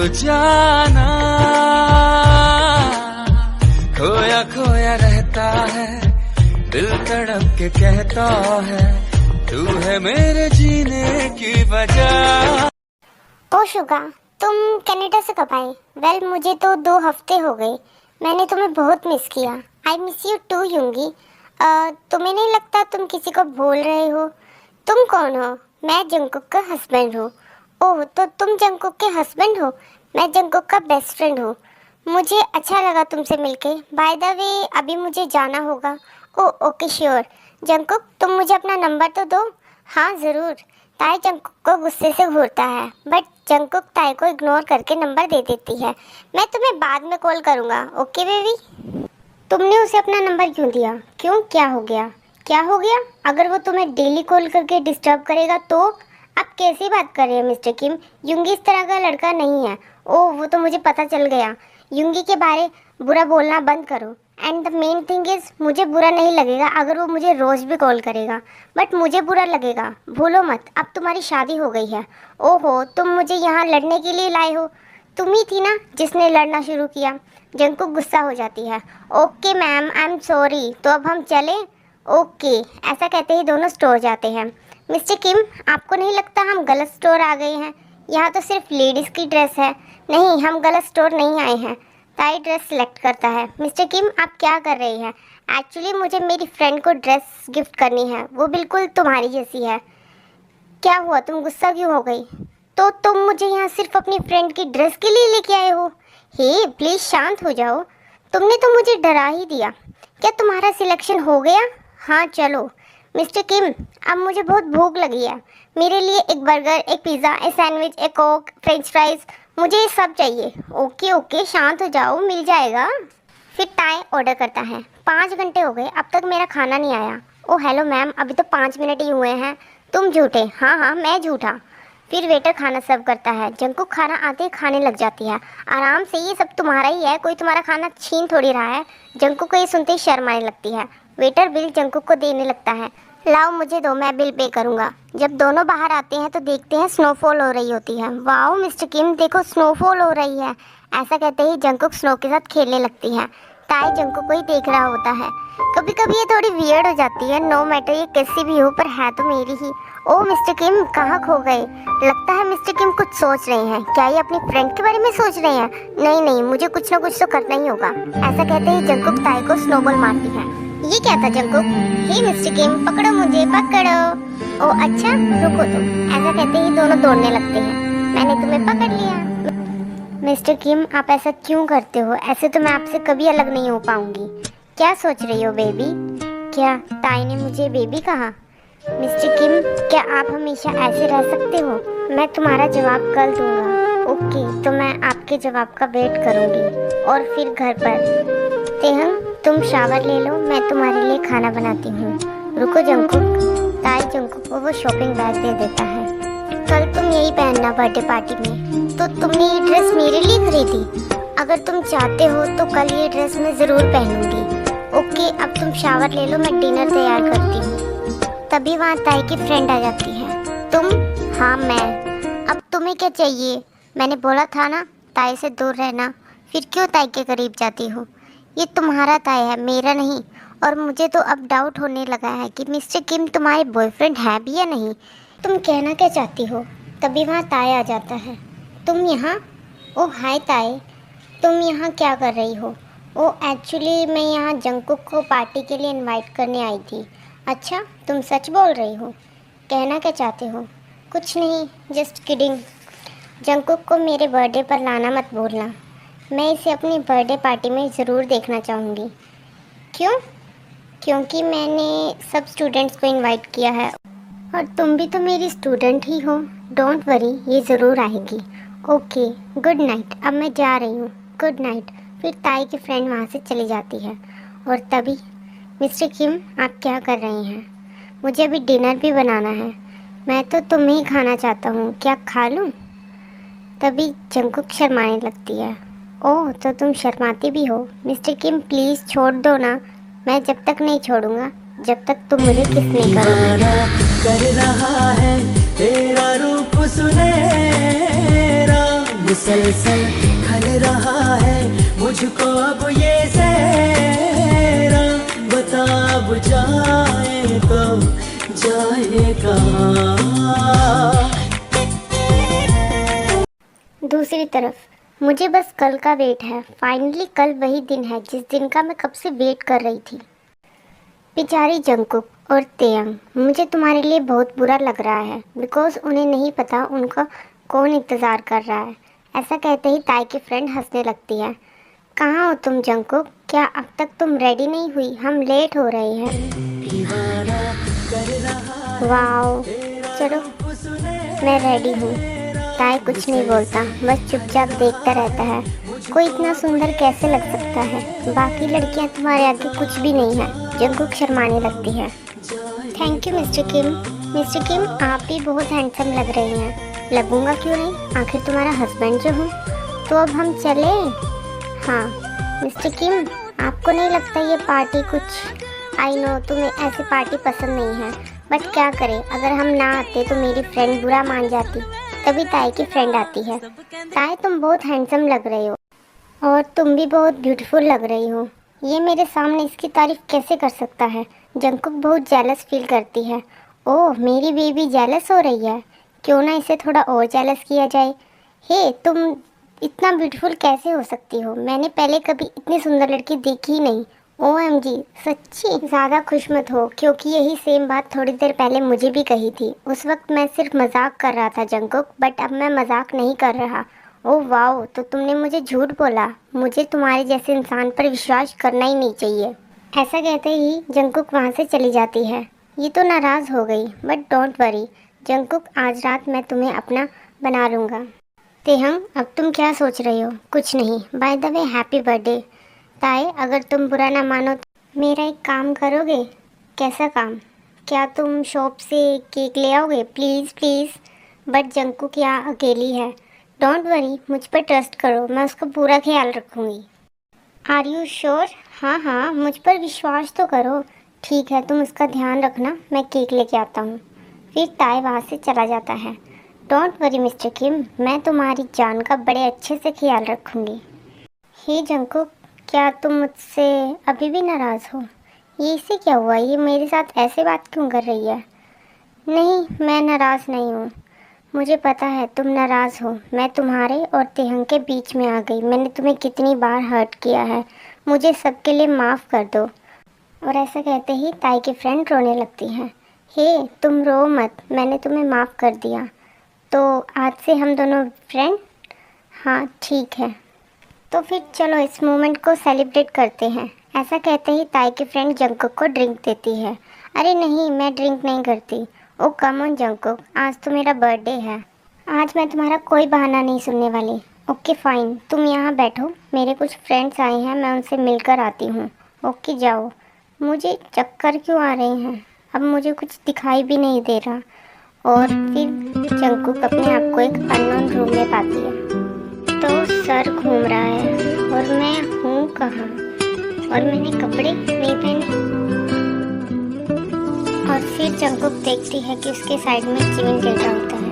जाना खोया खोया रहता है, दिल तड़प के कहता है तू है मेरे जीने की वजह। ओ शुगा, तुम कनाडा से कब आए? वेल मुझे तो 2 हफ्ते हो गए। मैंने तुम्हें बहुत मिस किया। I miss you too Yoongi. तुम्हें नहीं लगता तुम किसी को भूल रहे हो? तुम कौन हो? मैं जंगकुक का हस्बैंड हूँ। ओह, तो तुम जंगकुक के हस्बैंड हो? मैं जंगकुक का बेस्ट फ्रेंड हूँ। मुझे अच्छा लगा तुमसे मिलके। बाय द वे अभी मुझे जाना होगा। Oh okay sure. जंगकुक तुम मुझे अपना नंबर तो दो। हाँ ज़रूर। ताई जंगकुक को गुस्से से घूरता है, बट जंगकुक ताई को इग्नोर करके नंबर दे देती है। मैं तुम्हें बाद में कॉल करूँगा, ओके बेबी? तुमने उसे अपना नंबर क्यों दिया? क्यों, क्या हो गया? क्या हो गया? अगर वो तुम्हें डेली कॉल करके डिस्टर्ब करेगा तो? आप कैसी बात कर रहे हैं मिस्टर किम? युंगी इस तरह का लड़का नहीं है। ओह, वो तो मुझे पता चल गया। युंगी के बारे बुरा बोलना बंद करो। And the main thing is, मुझे बुरा नहीं लगेगा अगर वो मुझे रोज़ भी कॉल करेगा, बट मुझे बुरा लगेगा। भूलो मत, अब तुम्हारी शादी हो गई है। ओहो, तुम मुझे यहाँ लड़ने के लिए लाए हो? तुम ही थी ना जिसने लड़ना शुरू किया। जंगकुक गुस्सा हो जाती है। Okay ma'am, I am sorry. तो अब हम चलें? ओके। ऐसा कहते ही दोनों स्टोर जाते हैं। मिस्टर किम, आपको नहीं लगता हम गलत स्टोर आ गए हैं? यहाँ तो सिर्फ लेडीज़ की ड्रेस है। नहीं, हम गलत स्टोर नहीं आए हैं। ताई ड्रेस सेलेक्ट करता है। मिस्टर किम, आप क्या कर रहे हैं? एक्चुअली मुझे मेरी फ्रेंड को ड्रेस गिफ्ट करनी है, वो बिल्कुल तुम्हारी जैसी है। क्या हुआ, तुम गुस्सा क्यों हो गई? तो तुम मुझे यहाँ सिर्फ अपनी फ्रेंड की ड्रेस के लिए लेके आए हो? हे प्लीज़ शांत हो जाओ। तुमने तो मुझे डरा ही दिया। क्या तुम्हारा सिलेक्शन हो गया? हाँ चलो। मिस्टर किम, अब मुझे बहुत भूख लगी है। मेरे लिए एक बर्गर, एक पिज़्ज़ा, एक सैंडविच, एक कोक, फ्रेंच फ्राइज़, मुझे ये सब चाहिए। ओके ओके, शांत हो जाओ, मिल जाएगा। फिर ताई ऑर्डर करता है। 5 घंटे हो गए, अब तक मेरा खाना नहीं आया। ओ हेलो मैम, अभी तो 5 मिनट ही हुए हैं। तुम झूठे। हाँ हाँ, मैं झूठा। फिर वेटर खाना सर्व करता है। जंगकुक खाना आते ही खाने लग जाती है। आराम से, ये सब तुम्हारा ही है, कोई तुम्हारा खाना छीन थोड़ी रहा है। जंगकुक को ये सुनते ही शर्म आने लगती है। वेटर बिल जंगकुक को देने लगता है। लाओ मुझे दो, मैं बिल पे करूँगा। जब दोनों बाहर आते हैं तो देखते हैं स्नोफॉल हो रही होती है। वाओ मिस्टर किम, देखो स्नोफॉल हो रही है। ऐसा कहते ही जंगकुक स्नो के साथ खेलने लगती है। ताई जंगकुक को ही देख रहा होता है। कभी कभी ये थोड़ी वियर्ड हो जाती है, नो मैटर ये कैसी भी हो, पर है तो मेरी ही। ओ मिस्टर किम, कहाँ खो गए? लगता है मिस्टर किम कुछ सोच रहे हैं। क्या ये अपनी फ्रेंड के बारे में सोच रहे हैं? नहीं नहीं, मुझे कुछ ना कुछ तो करना ही होगा। ऐसा कहते ही जंगकुक ताई को स्नोबॉल मारती है। ये क्या था जंगकुक? हे मिस्टर किम, पकड़ो मुझे, पकड़ो। ओ अच्छा, रुको तुम। ऐसा कहते ही दोनों दौड़ने लगते हैं। मैंने तुम्हें पकड़ लिया। मिस्टर किम, आप ऐसा क्यों करते हो? ऐसे तो मैं आपसे कभी अलग नहीं हो पाऊंगी। क्या सोच रही हो बेबी? क्या ताई ने मुझे बेबी कहा? मिस्टर किम, क्या आप हमेशा ऐसे रह सकते हो? मैं तुम्हारा जवाब कल दूंगा। ओके, तो मैं आपके जवाब का वेट करूंगी। और फिर घर पर तेहंग, तुम शावर ले लो, मैं तुम्हारे लिए खाना बनाती हूँ। रुको जंगकुक। ताई जंगकुक को वो शॉपिंग बैग दे देता है। कल तुम यही पहनना बर्थडे पार्टी में। तो तुमने ये ड्रेस मेरे लिए खरीदी? अगर तुम चाहते हो तो कल ये ड्रेस मैं ज़रूर पहनूंगी। ओके, अब तुम शावर ले लो, मैं डिनर तैयार करती हूँ। तभी वहाँ ताई की फ्रेंड आ जाती है। तुम? हाँ मैं। अब तुम्हें क्या चाहिए? मैंने बोला था ना ताई से दूर रहना, फिर क्यों ताई के करीब जाती हो? ये तुम्हारा ताई है, मेरा नहीं। और मुझे तो अब डाउट होने लगा है कि मिस्टर किम तुम्हारे बॉयफ्रेंड है भी या नहीं। तुम कहना क्या चाहती हो? तभी वहाँ ताई आ जाता है। तुम यहाँ? ओह हाय ताई, तुम यहाँ क्या कर रही हो? ओह एक्चुअली मैं यहाँ जंगकुक को पार्टी के लिए इनवाइट करने आई थी। अच्छा, तुम सच बोल रही हो? कहना क्या चाहते हो? कुछ नहीं, जस्ट किडिंग। जंगकुक को मेरे बर्थडे पर लाना मत भूलना। मैं इसे अपनी बर्थडे पार्टी में ज़रूर देखना चाहूँगी। क्यों? क्योंकि मैंने सब स्टूडेंट्स को इनवाइट किया है और तुम भी तो मेरी स्टूडेंट ही हो। डोंट वरी, ये ज़रूर आएगी। ओके, गुड नाइट, अब मैं जा रही हूँ। Good night. फिर ताई की फ्रेंड वहाँ से चली जाती है। और तभी मिस्टर किम, आप क्या कर रहे हैं? मुझे अभी डिनर भी बनाना है। मैं तो तुम्हें ही खाना चाहता हूँ, क्या खा लूँ? तभी जंगकुक शर्माने लगती है। ओह, तो तुम शर्माती भी हो। मिस्टर किम प्लीज़ छोड़ दो ना। मैं जब तक नहीं छोड़ूंगा जब तक तुम मुझे किस नहीं करोगे। कर रहा है तेरा रूप सुनहरा, मुसलसल खल रहा है मुझको अब ये सहरा, बता अब जाए तो जाए कहाँ। दूसरी तरफ मुझे बस कल का वेट है। फाइनली कल वही दिन है जिस दिन का मैं कब से वेट कर रही थी। बेचारी जंगकुक और तेयंग, मुझे तुम्हारे लिए बहुत बुरा लग रहा है बिकॉज उन्हें नहीं पता उनका कौन इंतज़ार कर रहा है। ऐसा कहते ही ताई की फ्रेंड हंसने लगती है। कहाँ हो तुम जंगकुक? क्या अब तक तुम रेडी नहीं हुई? हम लेट हो रहे हैं। वाओ, चलो मैं रेडी हूँ। ताई कुछ नहीं बोलता, बस चुपचाप देखता रहता है। कोई इतना सुंदर कैसे लग सकता है? बाकी लड़कियाँ तुम्हारे आगे कुछ भी नहीं है। जंगकुक शर्माने लगती है। Thank you mister Kim. Mister Kim, आप भी बहुत हैंडसम लग रही हैं। लगूंगा क्यों नहीं, आखिर तुम्हारा हस्बैंड जो हूँ। तो अब हम चले? हाँ मिस्टर किम, आपको नहीं लगता ये पार्टी कुछ, आई नो तुम्हें ऐसी पार्टी पसंद नहीं है, बट क्या करें, अगर हम ना आते तो मेरी फ्रेंड बुरा मान जाती। तभी ताई की फ्रेंड आती है। ताई, तुम बहुत हैंडसम लग रहे हो और तुम भी बहुत ब्यूटीफुल लग रही हो। ये मेरे सामने इसकी तारीफ कैसे कर सकता है? जंगकुक बहुत जेलस फील करती है। ओह, मेरी बेबी जेलस हो रही है। क्यों ना इसे थोड़ा और जेलस किया जाए। हे, तुम इतना ब्यूटीफुल कैसे हो सकती हो? मैंने पहले कभी इतनी सुंदर लड़की देखी ही नहीं। OMG, सच्ची? ज़्यादा खुश मत हो, क्योंकि यही सेम बात थोड़ी देर पहले मुझे भी कही थी। उस वक्त मैं सिर्फ मजाक कर रहा था जंगकुक, बट अब मैं मजाक नहीं कर रहा। ओह वाओ, तो तुमने मुझे झूठ बोला। मुझे तुम्हारे जैसे इंसान पर विश्वास करना ही नहीं चाहिए। ऐसा कहते ही जंगकुक वहाँ से चली जाती है। ये तो नाराज़ हो गई, बट डोंट वरी जंगकुक, आज रात मैं तुम्हें अपना बना लूँगा। तेहंग, अब तुम क्या सोच रही हो? कुछ नहीं। By the way, happy birthday. ताई, अगर तुम बुरा ना मानो तो मेरा एक काम करोगे? कैसा काम? क्या तुम शॉप से केक ले आओगे? Please please. बट जंगकुक यहाँ अकेली है। डोंट वरी, मुझ पर ट्रस्ट करो, मैं उसका पूरा ख्याल रखूँगी। Are you sure? हाँ हाँ, मुझ पर विश्वास तो करो। ठीक है, तुम उसका ध्यान रखना, मैं केक लेके आता हूँ। फिर ताई वहाँ से चला जाता है। डोंट वरी मिस्टर किम, मैं तुम्हारी जान का बड़े अच्छे से ख्याल रखूँगी। हे जंगकुक, क्या तुम मुझसे अभी भी नाराज़ हो? ये इससे क्या हुआ? ये मेरे साथ ऐसे बात क्यों कर रही है? नहीं, मैं नाराज़ नहीं हूँ। मुझे पता है तुम नाराज़ हो। मैं तुम्हारे और तेहंग के बीच में आ गई। मैंने तुम्हें कितनी बार हर्ट किया है। मुझे सबके लिए माफ़ कर दो। और ऐसा कहते ही ताई की फ्रेंड रोने लगती है। हे, तुम रो मत, मैंने तुम्हें माफ़ कर दिया। तो आज से हम दोनों फ्रेंड? हाँ ठीक है। तो फिर चलो इस मोमेंट को सेलिब्रेट करते हैं। ऐसा कहते ही ताई की फ्रेंड जंगकुक को ड्रिंक देती है। अरे नहीं, मैं ड्रिंक नहीं करती। ओ कम ऑन जंगकुक, आज तो मेरा बर्थडे है। आज मैं तुम्हारा कोई बहाना नहीं सुनने वाली। ओके फाइन, तुम यहाँ बैठो, मेरे कुछ फ्रेंड्स आए हैं, मैं उनसे मिलकर आती हूँ। ओके जाओ। मुझे चक्कर क्यों आ रहे हैं? अब मुझे कुछ दिखाई भी नहीं दे रहा। और फिर जंगकुक अपने आप को एक अननोन रूम में पाती है। तो सर घूम रहा है और मैं हूँ कहाँ? और मैंने कपड़े नहीं पहने। और फिर जंगकुक देखती है कि उसके साइड में जिमिन लेटा होता है।